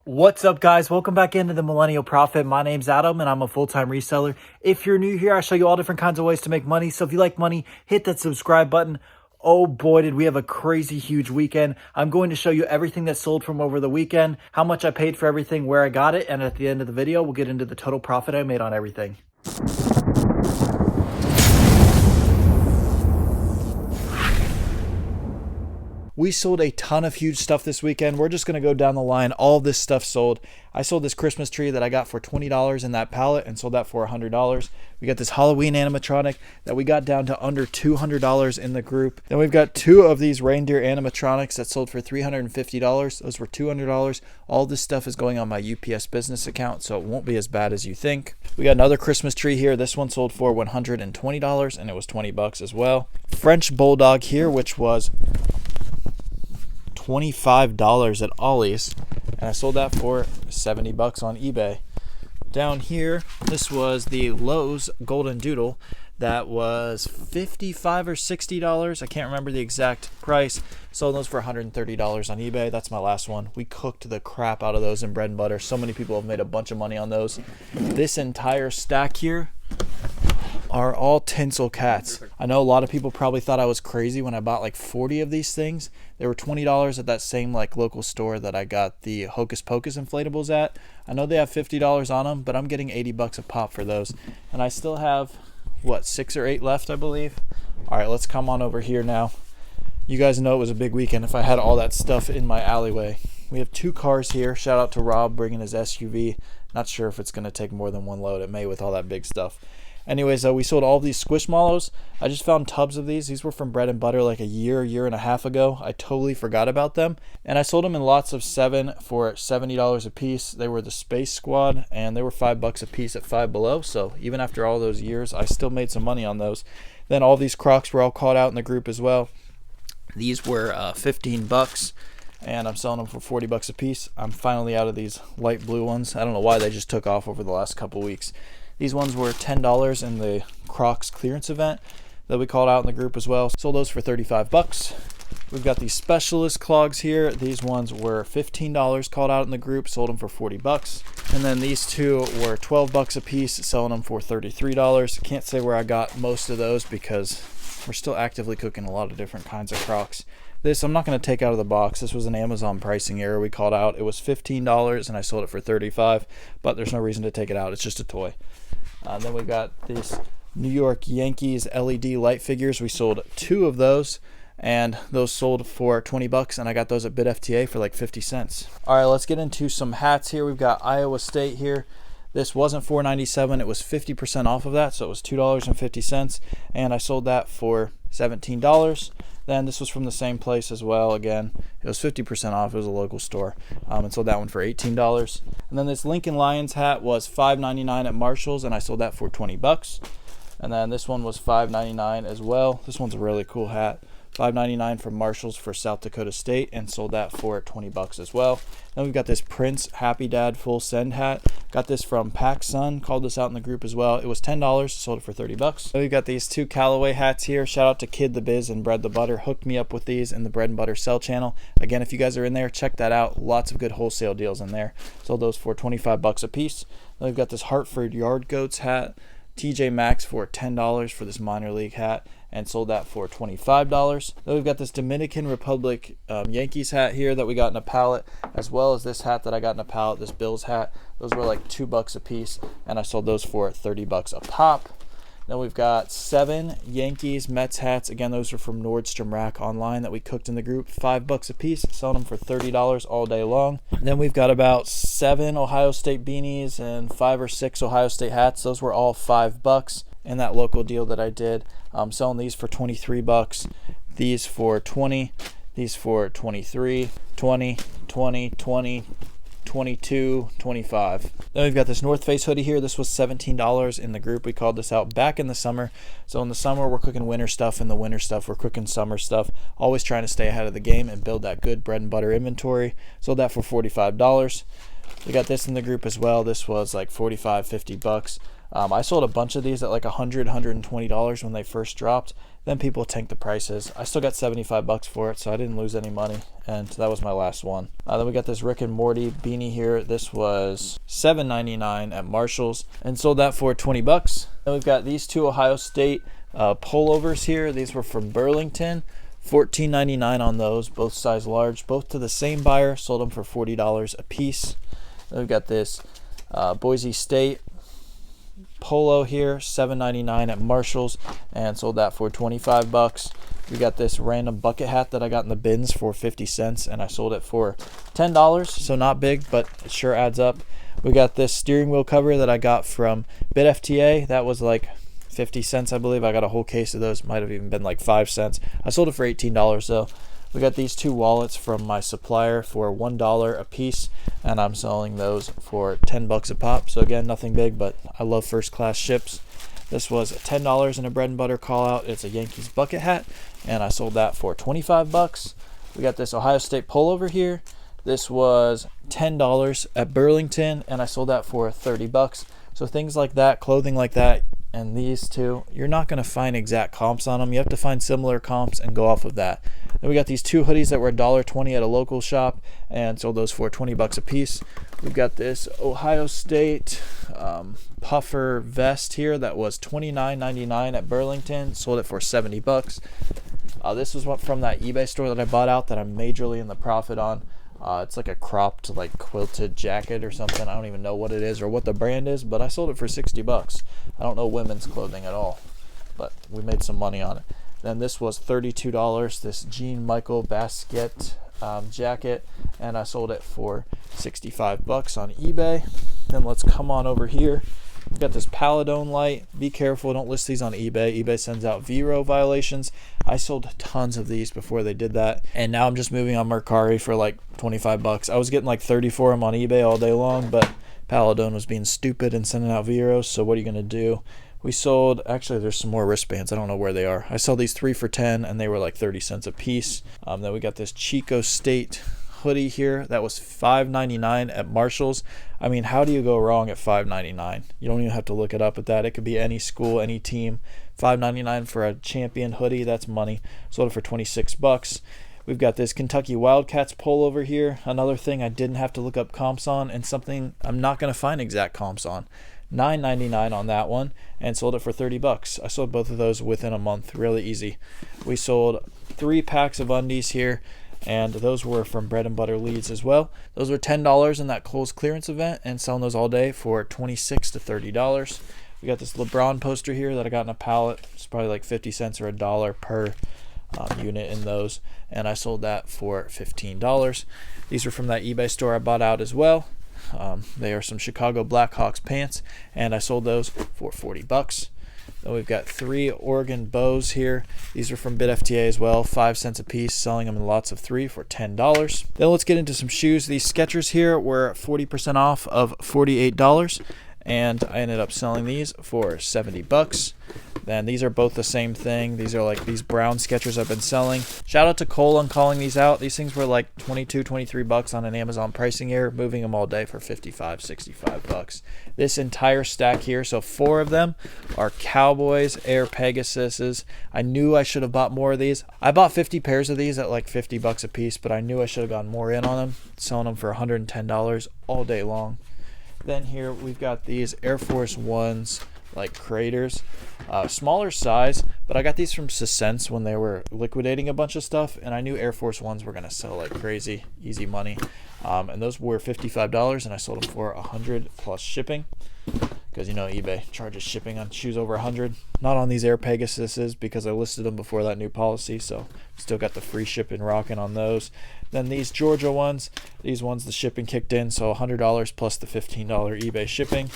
What's up, guys? Welcome back into the Millennial Profit. My name's Adam and I'm a full-time reseller. If you're new here, I show you all different kinds of ways to make money. So if you like money, hit that subscribe button. Oh boy, did we have a crazy huge weekend. I'm going to show you everything that sold from over the weekend, how much I paid for everything, where I got it, and at the end of the video, we'll get into the total profit I made on everything. We sold a ton of huge stuff this weekend. We're just going to go down the line. All of this stuff sold. I sold this Christmas tree that I got for $20 in that pallet and sold that for $100. We got this Halloween animatronic that we got down to under $200 in the group. Then we've got two of these reindeer animatronics that sold for $350. Those were $200. All this stuff is going on my UPS business account, so it won't be as bad as you think. We got another Christmas tree here. This one sold for $120 and it was $20 as well. French Bulldog here, which was $25 at Ollie's, and I sold that for $70 on eBay. Down here, this was the Lowe's Golden Doodle that was $55 or $60. I can't remember the exact price. Sold those for $130 on eBay. That's my last one. We cooked the crap out of those in bread and butter. So many people have made a bunch of money on those. This entire stack here are all tinsel cats. I know a lot of people probably thought I was crazy when I bought like 40 of these things. They were $20 at that same like local store that I got the Hocus Pocus inflatables at. I know they have $50 on them, but I'm getting $80 a pop for those. And I still have, what, 6 or 8 left, I believe. All right, let's come on over here now. You guys know it was a big weekend if I had all that stuff in my alleyway. We have 2 cars here. Shout out to Rob bringing his SUV. Not sure if it's going to take more than one load. It may with all that big stuff. Anyways, we sold all of these Squishmallows. I just found tubs of these. These were from Bread and Butter like a year and a half ago. I totally forgot about them. And I sold them in lots of 7 for $70 a piece. They were the Space Squad, and they were $5 a piece at Five Below. So even after all those years, I still made some money on those. Then all these Crocs were all caught out in the group as well. These were $15, and I'm selling them for $40 a piece. I'm finally out of these light blue ones. I don't know why they just took off over the last couple weeks. These ones were $10 in the Crocs clearance event that we called out in the group as well. Sold those for $35. We've got these Specialist clogs here. These ones were $15 called out in the group. Sold them for $40. And then these two were $12 a piece, selling them for $33. Can't say where I got most of those because we're still actively cooking a lot of different kinds of Crocs. This I'm not going to take out of the box. This was an Amazon pricing error we called out. It was $15 and I sold it for $35, but there's no reason to take it out. It's just a toy. Then we've got these New York Yankees LED light figures. We sold 2 of those, and those sold for $20, and I got those at BidFTA for like 50 cents. All right, let's get into some hats here. We've got Iowa State here. This wasn't $4.97. It was 50% off of that, so it was $2.50, and I sold that for $17. Then this was from the same place as well. Again, it was 50% off. It was a local store, and sold that one for $18. And then this Lincoln Lions hat was $5.99 at Marshall's, and I sold that for $20. And then this one was $5.99 as well. This one's a really cool hat. $5.99 from Marshall's for South Dakota State, and sold that for $20 as well. Then we've got this Prince Happy Dad Full Send hat. Got this from PacSun, called this out in the group as well. It was $10, sold it for $30. Then we've got these 2 Callaway hats here. Shout out to Kid the Biz and Bread the Butter. Hooked me up with these in the Bread and Butter Sell channel. Again, if you guys are in there, check that out. Lots of good wholesale deals in there. Sold those for $25 a piece. Then we've got this Hartford Yard Goats hat. TJ Maxx for $10 for this minor league hat, and sold that for $25. Then we've got this Dominican Republic Yankees hat here that we got in a pallet, as well as this hat that I got in a pallet, this Bills hat. Those were like $2 a piece, and I sold those for $30 a pop. Then we've got 7 Yankees Mets hats. Again, those are from Nordstrom Rack online that we cooked in the group. $5 a piece, selling them for $30 all day long. Then we've got about 7 Ohio State beanies and 5 or 6 Ohio State hats. Those were all $5 in that local deal that I did. I'm selling these for $23, these for $20, these for $23, $20, $20, $20, $22, $25. Then we've got this North Face hoodie here. This was $17 in the group. We called this out back in the summer. So in the summer, we're cooking winter stuff. In the winter stuff, we're cooking summer stuff. Always trying to stay ahead of the game and build that good bread and butter inventory. Sold that for $45. We got this in the group as well. This was like $45, $50. I sold a bunch of these at like $120 when they first dropped. Then people tanked the prices. I still got 75 bucks for it, so I didn't lose any money, and that was my last one. Then we got this Rick and Morty beanie here. This was $7.99 at Marshall's, and sold that for 20 bucks. Then we've got these two Ohio State pullovers here. These were from Burlington. $14.99 on those, both size large, both to the same buyer. Sold them for $40 a piece. Then we've got this Boise State polo here, $7.99 at Marshall's, and sold that for 25 bucks. We got this random bucket hat that I got in the bins for 50 cents, and I sold it for $10, so not big, but it sure adds up. We got this steering wheel cover that I got from BitFTA. That was like 50 cents, I believe. I got a whole case of those. Might have even been like 5 cents. I sold it for $18 though. We got these two wallets from my supplier for $1 a piece, and I'm selling those for 10 bucks a pop. So again, nothing big, but I love first class ships. This was $10 in a bread and butter call out. It's a Yankees bucket hat, and I sold that for 25 bucks. We got this Ohio State pullover here. This was $10 at Burlington, and I sold that for 30 bucks. So things like that, clothing like that, and these two, you're not going to find exact comps on them. You have to find similar comps and go off of that. Then we got these two hoodies that were $1.20 at a local shop, and sold those for 20 bucks a piece. We've got this Ohio State puffer vest here that was $29.99 at Burlington. Sold it for 70 bucks. This was from that eBay store that I bought out that I'm majorly in the profit on. It's like a cropped, like quilted jacket or something. I don't even know what it is or what the brand is, but I sold it for 60 bucks. I don't know women's clothing at all, but we made some money on it. Then this was $32, this Jean Michael basket jacket, and I sold it for 65 bucks on eBay. Then let's come on over here. We've got this Paladone light. Be careful, don't list these on eBay. eBay sends out VRO violations. I sold tons of these before they did that, and now I'm just moving on Mercari for like 25 bucks. I was getting like 30 for them on eBay all day long, but Paladone was being stupid and sending out VROs, so what are you going to do? We sold, actually there's some more wristbands, I don't know where they are. I sold these 3 for 10, and they were like 30 cents a piece. Then we got this Chico State hoodie here that was $5.99 at Marshall's. I mean, how do you go wrong at $5.99? You don't even have to look it up at that. It could be any school, any team. $5.99 for a champion hoodie, that's money. Sold it for 26 bucks. We've got this Kentucky Wildcats pullover here. Another thing I didn't have to look up comps on, and something I'm not going to find exact comps on. $9.99 on that one, and sold it for 30 bucks. I sold both of those within a month, really easy. We sold 3 packs of undies here, and those were from Bread and Butter Leads as well. Those were $10 in that Kohl's clearance event, and selling those all day for $26 to $30. We got this LeBron poster here that I got in a pallet. It's probably like 50 cents or $1 per unit in those, and I sold that for $15. These were from that eBay store I bought out as well. They are some Chicago Blackhawks pants, and I sold those for 40 bucks. Then we've got 3 Oregon bows here. These are from BitFTA as well, 5 cents a piece, selling them in lots of 3 for $10. Then let's get into some shoes. These Skechers here were 40% off of $48, and I ended up selling these for 70 bucks. Then these are both the same thing. These are like these brown Skechers I've been selling. Shout out to Cole on calling these out. These things were like 22, 23 bucks on an Amazon pricing error, moving them all day for 55, 65 bucks. This entire stack here, so 4 of them are Cowboys Air Pegasuses. I knew I should have bought more of these. I bought 50 pairs of these at like 50 bucks a piece, but I knew I should have gone more in on them, selling them for $110 all day long. Then here we've got these Air Force Ones, like craters, smaller size, but I got these from Sense when they were liquidating a bunch of stuff, and I knew Air Force Ones were gonna sell like crazy, easy money, and those were $55, and I sold them for $100 plus shipping, because you know eBay charges shipping on shoes over $100. Not on these Air Pegasuses because I listed them before that new policy, so still got the free shipping rocking on those. Then these Georgia ones, these ones the shipping kicked in, so $100 plus the $15 eBay shipping.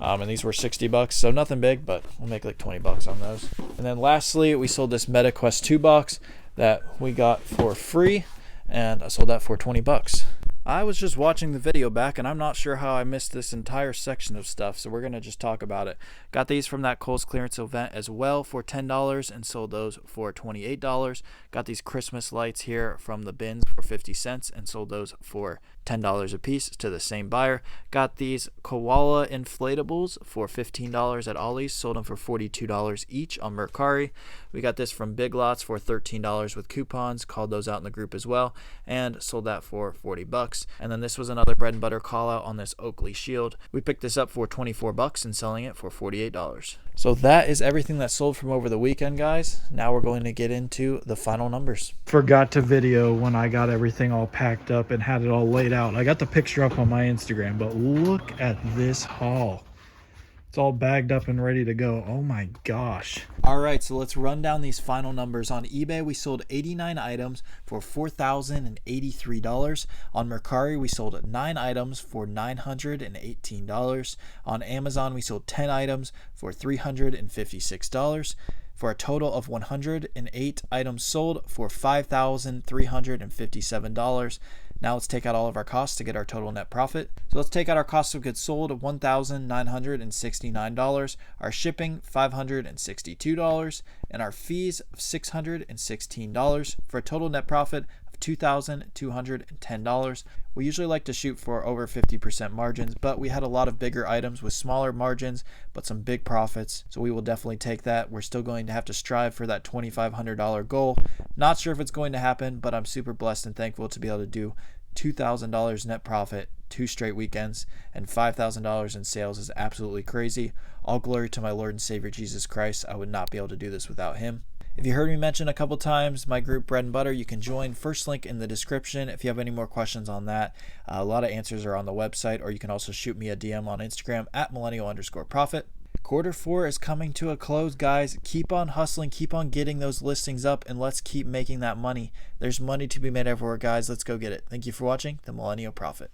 And these were 60 bucks, so nothing big, but we'll make like 20 bucks on those. And then lastly, we sold this MetaQuest 2 box that we got for free, and I sold that for 20 bucks. I was just watching the video back and I'm not sure how I missed this entire section of stuff, so we're going to just talk about it. Got these from that Kohl's clearance event as well for $10 and sold those for $28. Got these Christmas lights here from the bins for 50 cents and sold those for $10 a piece to the same buyer. Got these koala inflatables for $15 at Ollie's, sold them for $42 each on Mercari. We got this from Big Lots for $13 with coupons, called those out in the group as well, and sold that for 40 bucks. And then this was another bread and butter call out on this Oakley Shield. We picked this up for 24 bucks and selling it for $48. So that is everything that sold from over the weekend, guys. Now we're going to get into the final numbers. Forgot to video when I got everything all packed up and had it all laid out. I got the picture up on my Instagram, but look at this haul. It's all bagged up and ready to go. Oh my gosh. All right, so let's run down these final numbers. On eBay, we sold 89 items for $4,083. On Mercari, we sold 9 items for $918. On Amazon, we sold 10 items for $356. For a total of 108 items sold for $5,357. Now let's take out all of our costs to get our total net profit. So let's take out our cost of goods sold of $1,969, our shipping $562, and our fees of $616 for a total net profit of $2,210. We usually like to shoot for over 50% margins, but we had a lot of bigger items with smaller margins, but some big profits. So we will definitely take that. We're still going to have to strive for that $2,500 goal. Not sure if it's going to happen, but I'm super blessed and thankful to be able to do $2,000 net profit 2 straight weekends, and $5,000 in sales is absolutely crazy. All glory to my Lord and Savior Jesus Christ. I would not be able to do this without him. If you heard me mention a couple times my group Bread and Butter, you can join. First link in the description if you have any more questions on that. A lot of answers are on the website, or you can also shoot me a DM on Instagram at millennial_profit. Q4 is coming to a close, guys. Keep on hustling, keep on getting those listings up, and let's keep making that money. There's money to be made everywhere, guys. Let's go get it. Thank you for watching The Millennial Prophet.